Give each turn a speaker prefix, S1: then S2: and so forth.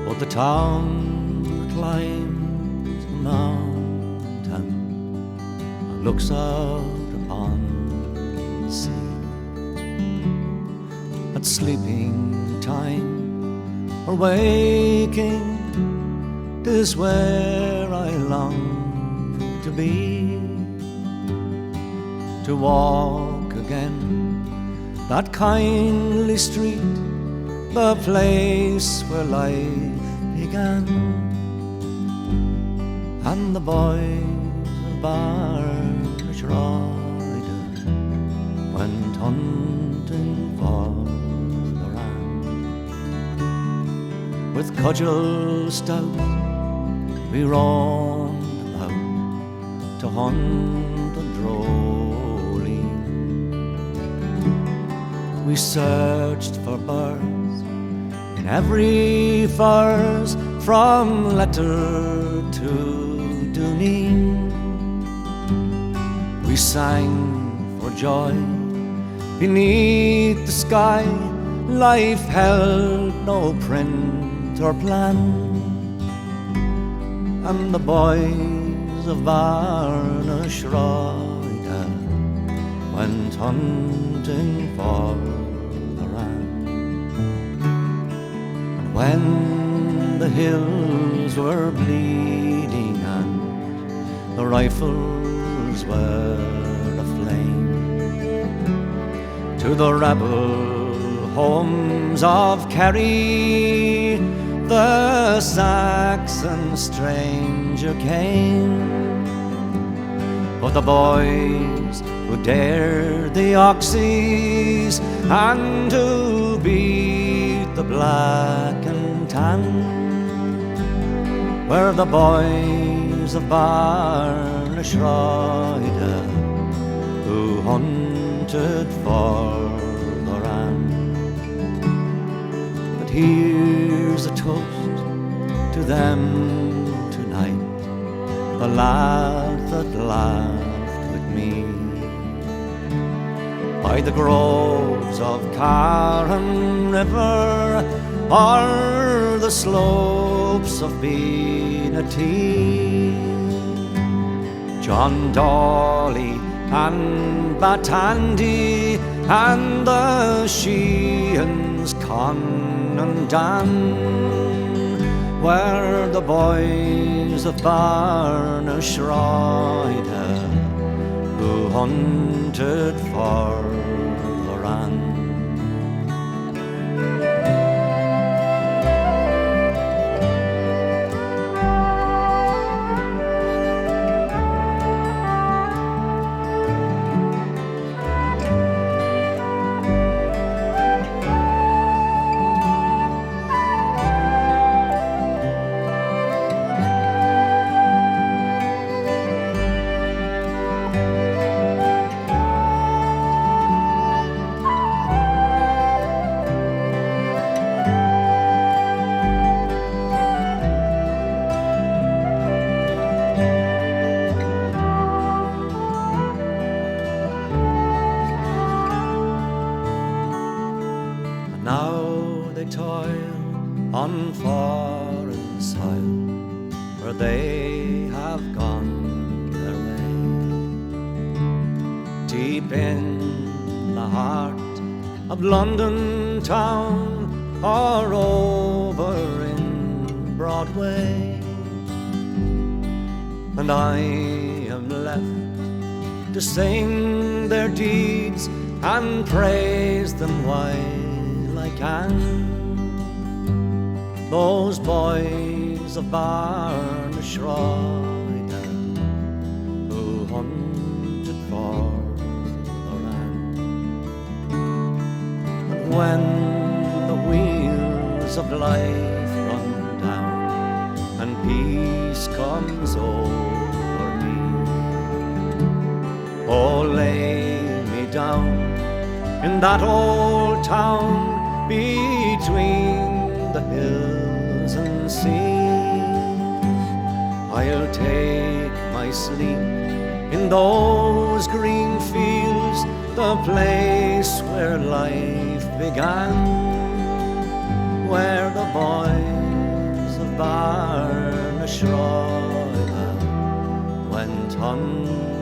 S1: But the town that climbs the mountain and looks out upon the sea at sleeping time or waking, 'tis where I long to be, to walk again that kindly street, the place where life began, and the boys of Barnashrider went hunting for the ram. With cudgels stout we roamed about to hunt the droline. We searched for birds in every furze, from Letter to Dooneen. We sang for joy beneath the sky, life held no print or plan, and the boys of Barnashrider went hunting for the ram. And when the hills were bleeding and the rifles were aflame, to the rebel homes of Kerry the Saxon stranger came. But the boys who dared the Oxys and who beat the black and tan were the boys of Barnashrider who hunted for the ram. But here's a toast to them tonight, the lad that laughed with me by the groves of Carron River or the slopes of Beenatee. John Dolly and Batandi and the Sheehan's, Con and Dan were the boys of Barnashrider who hunted for the ram. Now they toil on foreign soil, where they have gone their way, deep in the heart of London town or over in Broadway. And I am left to sing their deeds and praise them while I can. Those boys of Barnashrider who hunted for the ram. And when the wheels of life run down and peace comes over me, oh, lay me down in that old town between the hills and sea. I'll take my I sleep in those green fields, the place where life began, where the boys of Barnashroida went hunting